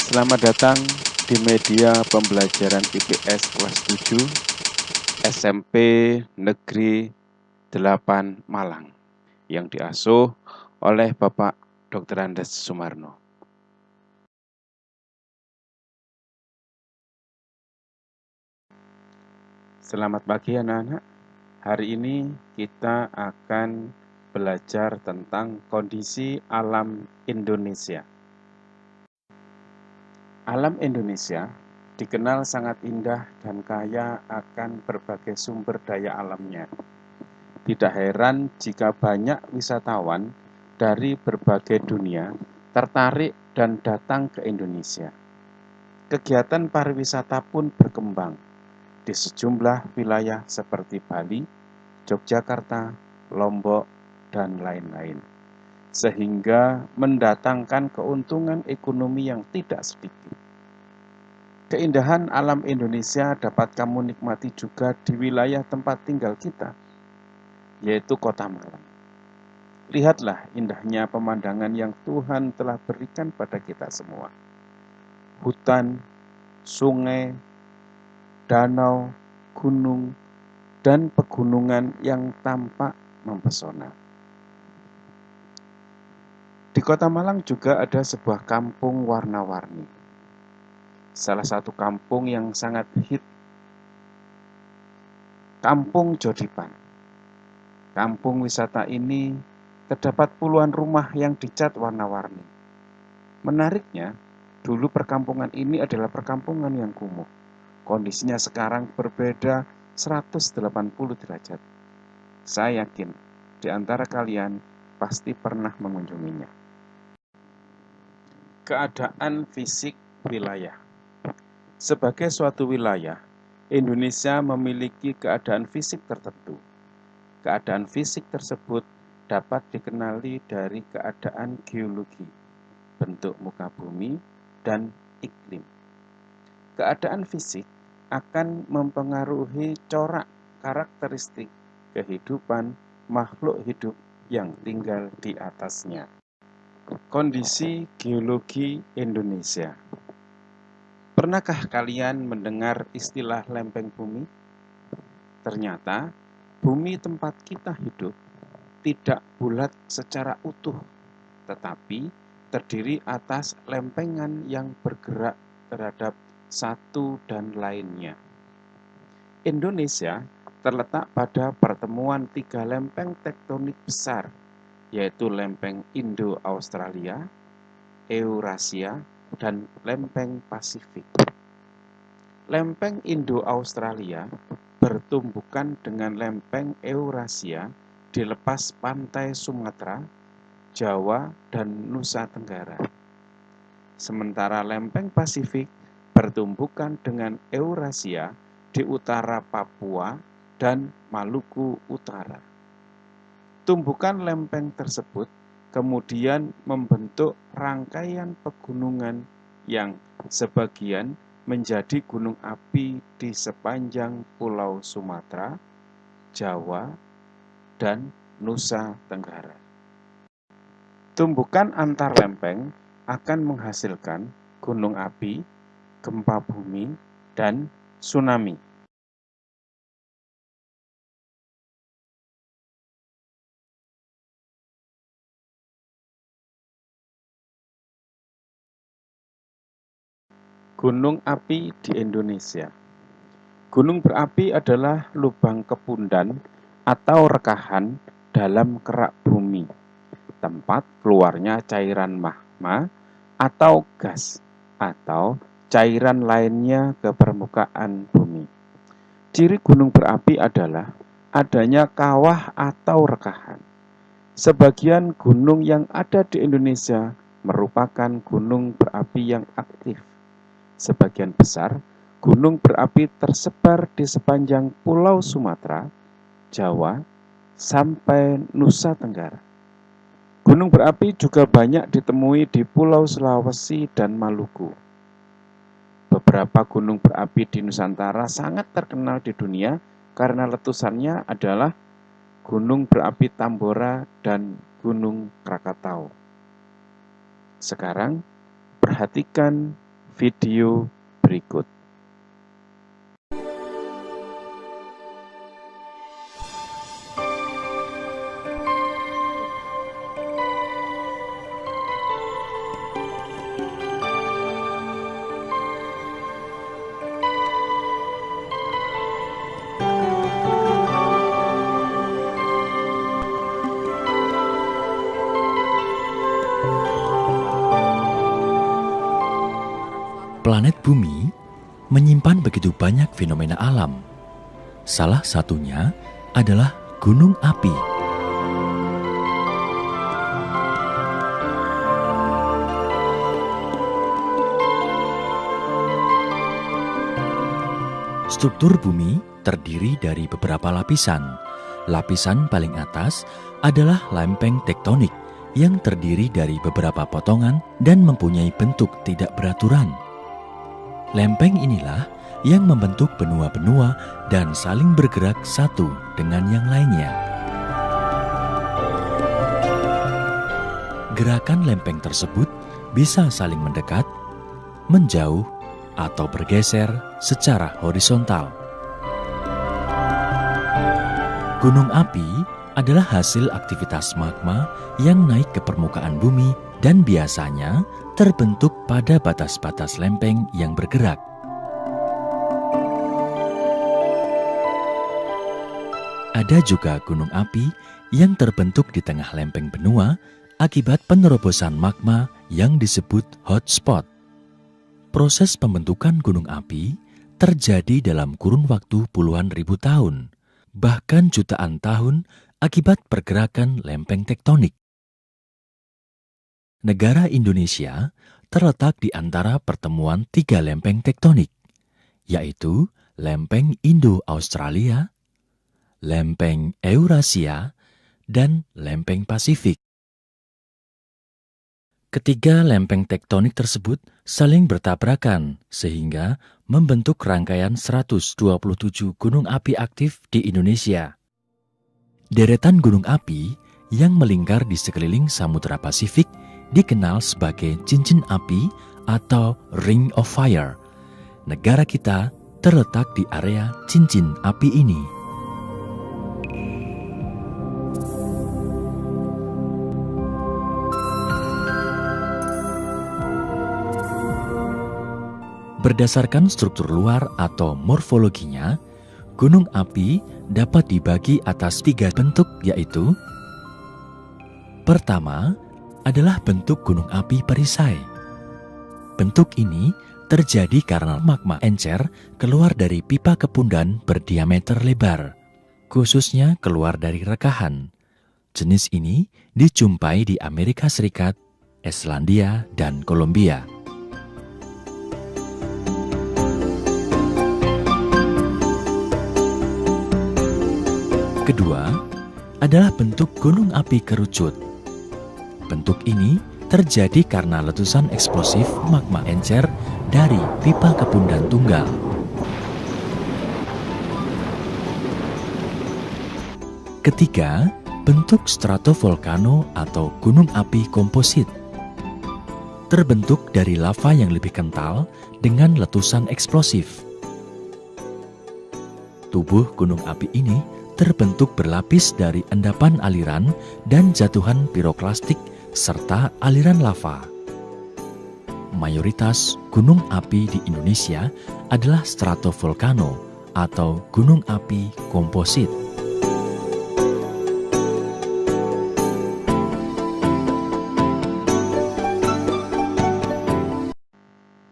Selamat datang di media pembelajaran IPS kelas 7 SMP Negeri 8 Malang yang diasuh oleh Bapak Dr. Andes Sumarno. Selamat pagi anak-anak. Hari ini kita akan belajar tentang kondisi alam Indonesia. Alam Indonesia dikenal sangat indah dan kaya akan berbagai sumber daya alamnya. Tidak heran jika banyak wisatawan dari berbagai dunia tertarik dan datang ke Indonesia. Kegiatan pariwisata pun berkembang di sejumlah wilayah seperti Bali, Yogyakarta, Lombok, dan lain-lain, sehingga mendatangkan keuntungan ekonomi yang tidak sedikit. Keindahan alam Indonesia dapat kamu nikmati juga di wilayah tempat tinggal kita, yaitu Kota Malang. Lihatlah indahnya pemandangan yang Tuhan telah berikan pada kita semua. Hutan, sungai, danau, gunung, dan pegunungan yang tampak mempesona. Di Kota Malang juga ada sebuah kampung warna-warni. Salah satu kampung yang sangat hit, Kampung Jodipan. Kampung wisata ini terdapat puluhan rumah yang dicat warna-warni. Menariknya, dulu perkampungan ini adalah perkampungan yang kumuh. Kondisinya sekarang berbeda 180 derajat. Saya yakin di antara kalian pasti pernah mengunjunginya. Keadaan fisik wilayah. Sebagai suatu wilayah, Indonesia memiliki keadaan fisik tertentu. Keadaan fisik tersebut dapat dikenali dari keadaan geologi, bentuk muka bumi, dan iklim. Keadaan fisik akan mempengaruhi corak karakteristik kehidupan makhluk hidup yang tinggal di atasnya. Kondisi geologi Indonesia. Pernahkah kalian mendengar istilah lempeng bumi? Ternyata bumi tempat kita hidup tidak bulat secara utuh, tetapi terdiri atas lempengan yang bergerak terhadap satu dan lainnya. Indonesia terletak pada pertemuan 3 lempeng tektonik besar, yaitu lempeng Indo-Australia, Eurasia, dan lempeng Pasifik. Lempeng Indo-Australia bertumbukan dengan lempeng Eurasia di lepas pantai Sumatera, Jawa, dan Nusa Tenggara. Sementara lempeng Pasifik bertumbukan dengan Eurasia di utara Papua dan Maluku Utara. Tumbukan lempeng tersebut kemudian membentuk rangkaian pegunungan yang sebagian menjadi gunung api di sepanjang Pulau Sumatera, Jawa, dan Nusa Tenggara. Tumbukan antar lempeng akan menghasilkan gunung api, gempa bumi, dan tsunami. Gunung api di Indonesia. Gunung berapi adalah lubang kepundan atau rekahan dalam kerak bumi, tempat keluarnya cairan magma atau gas atau cairan lainnya ke permukaan bumi. Ciri gunung berapi adalah adanya kawah atau rekahan. Sebagian gunung yang ada di Indonesia merupakan gunung berapi yang aktif. Sebagian besar gunung berapi tersebar di sepanjang Pulau Sumatera, Jawa, sampai Nusa Tenggara. Gunung berapi juga banyak ditemui di Pulau Sulawesi dan Maluku. Beberapa gunung berapi di Nusantara sangat terkenal di dunia karena letusannya adalah Gunung Berapi Tambora dan Gunung Krakatau. Sekarang perhatikan video berikut. Planet Bumi menyimpan begitu banyak fenomena alam. Salah satunya adalah gunung api. Struktur bumi terdiri dari beberapa lapisan. Lapisan paling atas adalah lempeng tektonik yang terdiri dari beberapa potongan dan mempunyai bentuk tidak beraturan. Lempeng inilah yang membentuk benua-benua dan saling bergerak satu dengan yang lainnya. Gerakan lempeng tersebut bisa saling mendekat, menjauh, atau bergeser secara horizontal. Gunung api adalah hasil aktivitas magma yang naik ke permukaan bumi dan biasanya terbentuk pada batas-batas lempeng yang bergerak. Ada juga gunung api yang terbentuk di tengah lempeng benua akibat penerobosan magma yang disebut hotspot. Proses pembentukan gunung api terjadi dalam kurun waktu puluhan ribu tahun, bahkan jutaan tahun akibat pergerakan lempeng tektonik. Negara Indonesia terletak di antara pertemuan tiga lempeng tektonik, yaitu lempeng Indo-Australia, lempeng Eurasia, dan lempeng Pasifik. Ketiga lempeng tektonik tersebut saling bertabrakan sehingga membentuk rangkaian 127 gunung api aktif di Indonesia. Deretan gunung api yang melingkar di sekeliling Samudra Pasifik dikenal sebagai cincin api atau Ring of Fire. Negara kita terletak di area cincin api ini. Berdasarkan struktur luar atau morfologinya, gunung api dapat dibagi atas tiga bentuk, yaitu: pertama adalah bentuk gunung api perisai. Bentuk ini terjadi karena magma encer keluar dari pipa kepundan berdiameter lebar, khususnya keluar dari rekahan. Jenis ini dijumpai di Amerika Serikat, Islandia, dan Kolombia. Kedua adalah bentuk gunung api kerucut. Bentuk ini terjadi karena letusan eksplosif magma encer dari pipa kepundan tunggal. Ketiga, bentuk stratovolcano atau gunung api komposit. Terbentuk dari lava yang lebih kental dengan letusan eksplosif. Tubuh gunung api ini terbentuk berlapis dari endapan aliran dan jatuhan piroklastik serta aliran lava. Mayoritas gunung api di Indonesia adalah stratovolcano atau gunung api komposit.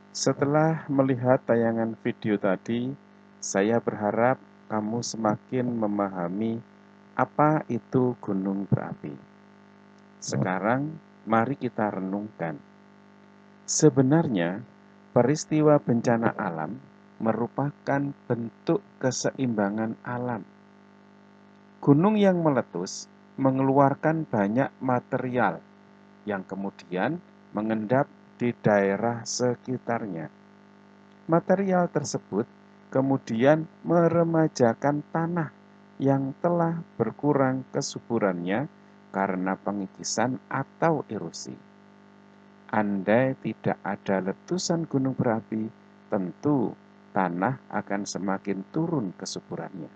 Setelah melihat tayangan video tadi, saya berharap kamu semakin memahami apa itu gunung berapi. Sekarang, mari kita renungkan. Sebenarnya, peristiwa bencana alam merupakan bentuk keseimbangan alam. Gunung yang meletus mengeluarkan banyak material yang kemudian mengendap di daerah sekitarnya. Material tersebut kemudian meremajakan tanah yang telah berkurang kesuburannya karena pengikisan atau erosi. andai tidak ada letusan gunung berapi, tentu tanah akan semakin turun kesuburannya.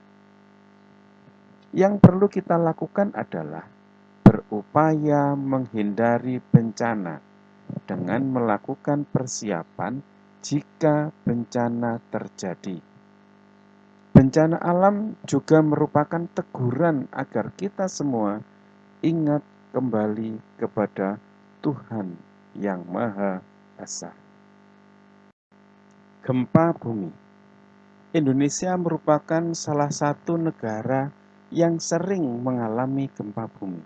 Yang perlu kita lakukan adalah berupaya menghindari bencana dengan melakukan persiapan jika bencana terjadi. Bencana alam juga merupakan teguran agar kita semua ingat kembali kepada Tuhan yang Maha Esa. Gempa bumi. Indonesia merupakan salah satu negara yang sering mengalami gempa bumi,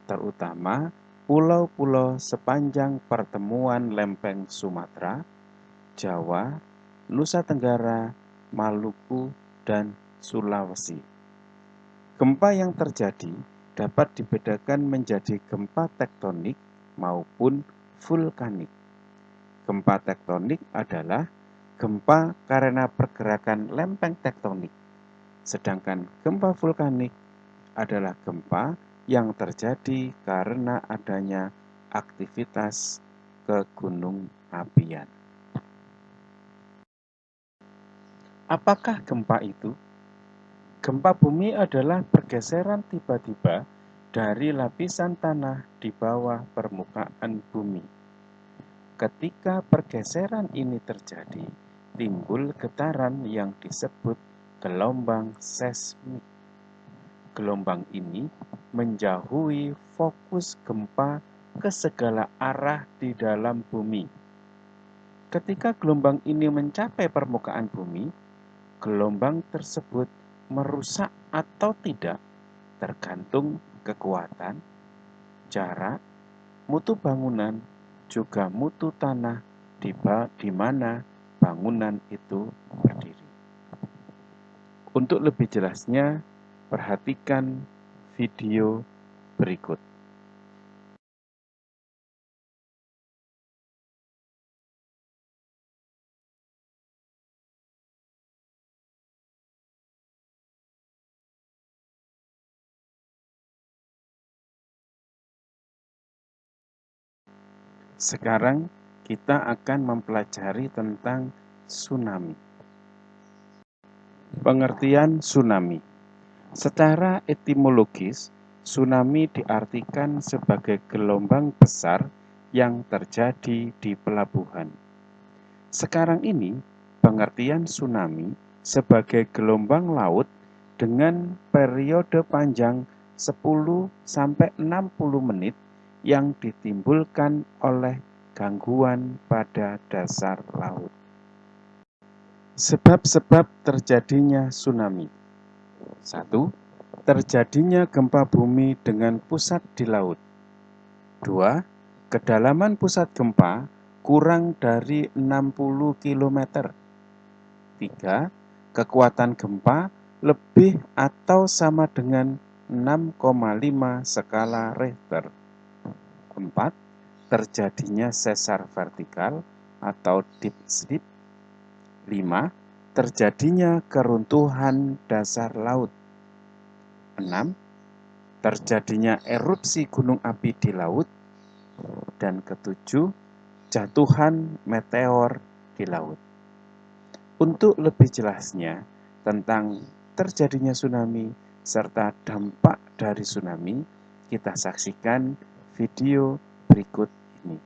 terutama pulau-pulau sepanjang pertemuan lempeng Sumatera, Jawa, Nusa Tenggara, Maluku, dan Sulawesi. Gempa yang terjadi dapat dibedakan menjadi gempa tektonik maupun vulkanik. Gempa tektonik adalah gempa karena pergerakan lempeng tektonik, sedangkan gempa vulkanik adalah gempa yang terjadi karena adanya aktivitas kegunung apian. Apakah gempa itu? Gempa bumi adalah pergeseran tiba-tiba dari lapisan tanah di bawah permukaan bumi. Ketika pergeseran ini terjadi, timbul getaran yang disebut gelombang seismik. Gelombang ini menjauhi fokus gempa ke segala arah di dalam bumi. Ketika gelombang ini mencapai permukaan bumi, gelombang tersebut merusak atau tidak tergantung kekuatan, jarak, mutu bangunan, juga mutu tanah di mana bangunan itu berdiri. Untuk lebih jelasnya, perhatikan video berikut. Sekarang kita akan mempelajari tentang tsunami. Pengertian tsunami. Secara etimologis, tsunami diartikan sebagai gelombang besar yang terjadi di pelabuhan. Sekarang ini, pengertian tsunami sebagai gelombang laut dengan periode panjang 10-60 menit yang ditimbulkan oleh gangguan pada dasar laut. Sebab-sebab terjadinya tsunami. 1. Terjadinya gempa bumi dengan pusat di laut. 2. Kedalaman pusat gempa kurang dari 60 km. 3. Kekuatan gempa lebih atau sama dengan 6,5 skala Richter. 4. Terjadinya sesar vertikal atau deep sleep. 5. Terjadinya keruntuhan dasar laut. 6. Terjadinya erupsi gunung api di laut. Dan ketujuh, jatuhan meteor di laut. Untuk lebih jelasnya tentang terjadinya tsunami serta dampak dari tsunami, kita saksikan video berikut ini.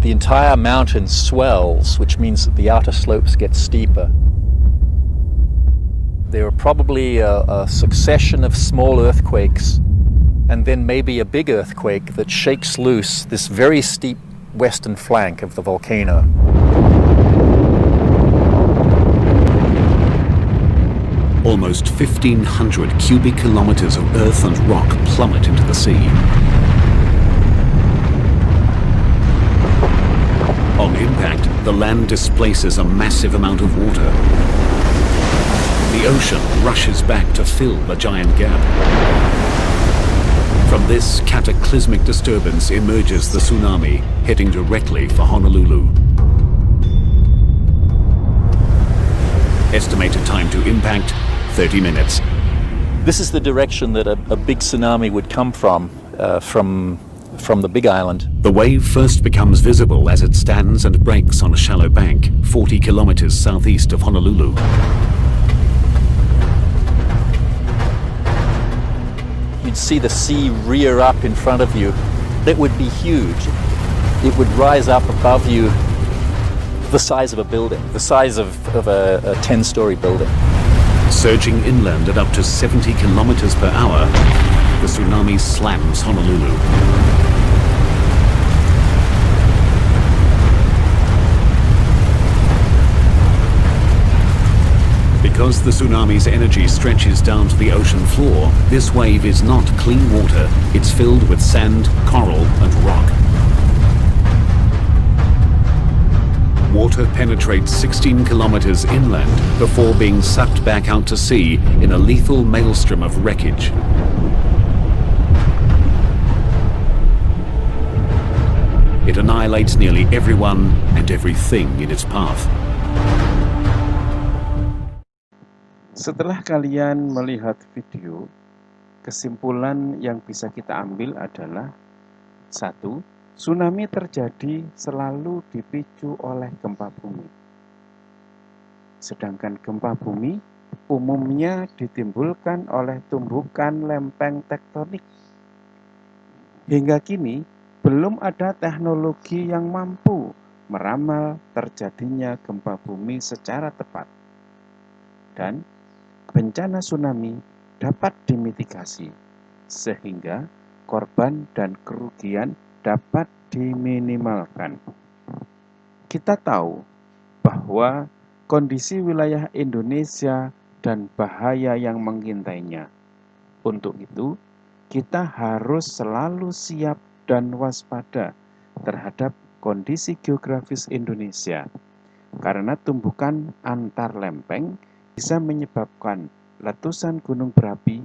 The entire mountain swells, which means that the outer slopes get steeper. There are probably a succession of small earthquakes, and then maybe a big earthquake that shakes loose this very steep western flank of the volcano. Almost 1,500 cubic kilometers of earth and rock plummet into the sea. On impact, the land displaces a massive amount of water. The ocean rushes back to fill the giant gap. From this cataclysmic disturbance emerges the tsunami, heading directly for Honolulu. Estimated time to impact, 30 minutes. This is the direction that a big tsunami would come from from the big island. The wave first becomes visible as it stands and breaks on a shallow bank 40 kilometers southeast of Honolulu. You'd see the sea rear up in front of you. It would be huge. It would rise up above you the size of a building, the size of a 10-story building. Surging inland at up to 70 kilometers per hour, the tsunami slams Honolulu. Because the tsunami's energy stretches down to the ocean floor, this wave is not clean water, it's filled with sand, coral and rock. Water penetrates 16 kilometers inland before being sucked back out to sea in a lethal maelstrom of wreckage. It annihilates nearly everyone and everything in its path. Setelah kalian melihat video, kesimpulan yang bisa kita ambil adalah 1. Tsunami terjadi selalu dipicu oleh gempa bumi. Sedangkan gempa bumi umumnya ditimbulkan oleh tumbukan lempeng tektonik. Hingga kini, belum ada teknologi yang mampu meramal terjadinya gempa bumi secara tepat. Dan bencana tsunami dapat dimitigasi, sehingga korban dan kerugian dapat diminimalkan. Kita tahu bahwa kondisi wilayah Indonesia dan bahaya yang mengintainya. Untuk itu, kita harus selalu siap dan waspada terhadap kondisi geografis Indonesia, karena tumbukan antar lempeng bisa menyebabkan letusan gunung berapi,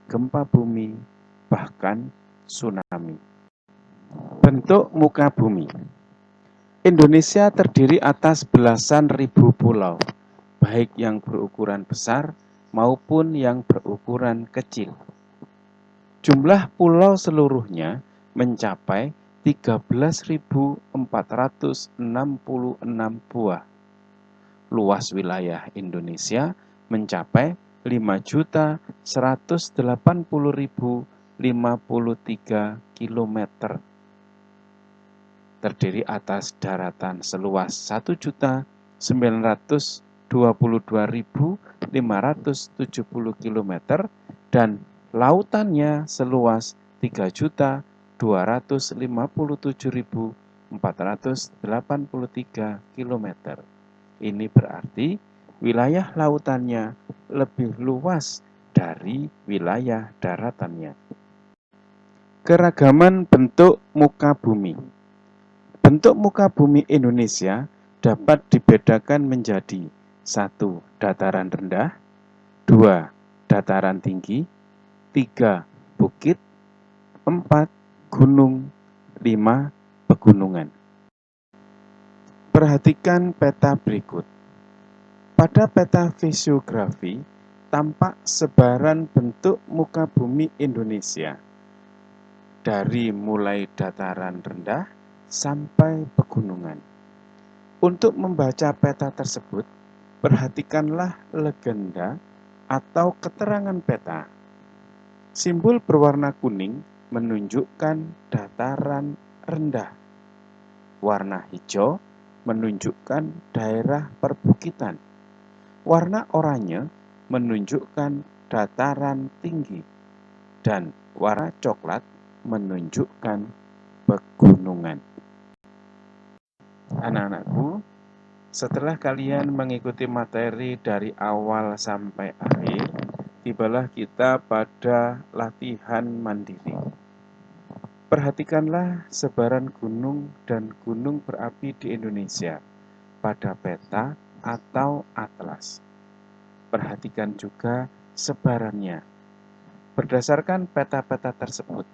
gempa bumi, bahkan tsunami. Bentuk muka bumi. Indonesia terdiri atas belasan ribu pulau, baik yang berukuran besar maupun yang berukuran kecil. Jumlah pulau seluruhnya mencapai 13.466 buah. Luas wilayah Indonesia mencapai 5.180.053 km. Terdiri atas daratan seluas 1.922.570 km dan lautannya seluas 3.257.483 km. Ini berarti wilayah lautannya lebih luas dari wilayah daratannya. Keragaman bentuk muka bumi. Bentuk muka bumi Indonesia dapat dibedakan menjadi 1. Dataran rendah, 2. Dataran tinggi, 3. Bukit, 4. Gunung, 5. Pegunungan. Perhatikan peta berikut. Pada peta fisiografi, tampak sebaran bentuk muka bumi Indonesia dari mulai dataran rendah sampai pegunungan. Untuk membaca peta tersebut, perhatikanlah legenda atau keterangan peta. Simbol berwarna kuning menunjukkan dataran rendah. Warna hijau menunjukkan daerah perbukitan. Warna oranye menunjukkan dataran tinggi. Dan warna coklat menunjukkan pegunungan. Anak-anakku, setelah kalian mengikuti materi dari awal sampai akhir, tibalah kita pada latihan mandiri. Perhatikanlah sebaran gunung dan gunung berapi di Indonesia pada peta atau atlas. Perhatikan juga sebarannya. Berdasarkan peta-peta tersebut,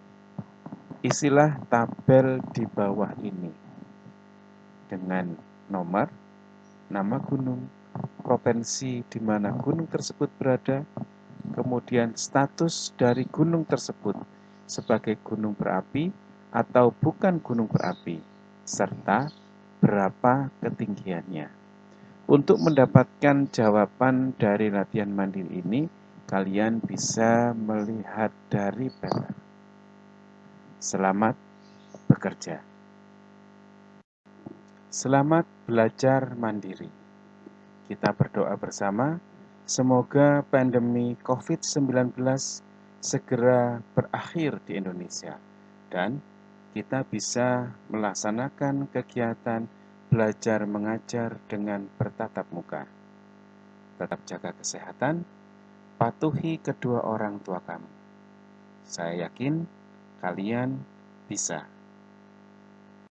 isilah tabel di bawah ini dengan nomor, nama gunung, provinsi di mana gunung tersebut berada, kemudian status dari gunung tersebut sebagai gunung berapi atau bukan gunung berapi, serta berapa ketinggiannya. Untuk mendapatkan jawaban dari latihan mandiri ini, kalian bisa melihat dari paper. Selamat bekerja. Selamat belajar mandiri. Kita berdoa bersama, semoga pandemi COVID-19 segera berakhir di Indonesia dan kita bisa melaksanakan kegiatan belajar mengajar dengan bertatap muka. Tetap jaga kesehatan, patuhi kedua orang tua kamu. Saya yakin kalian bisa.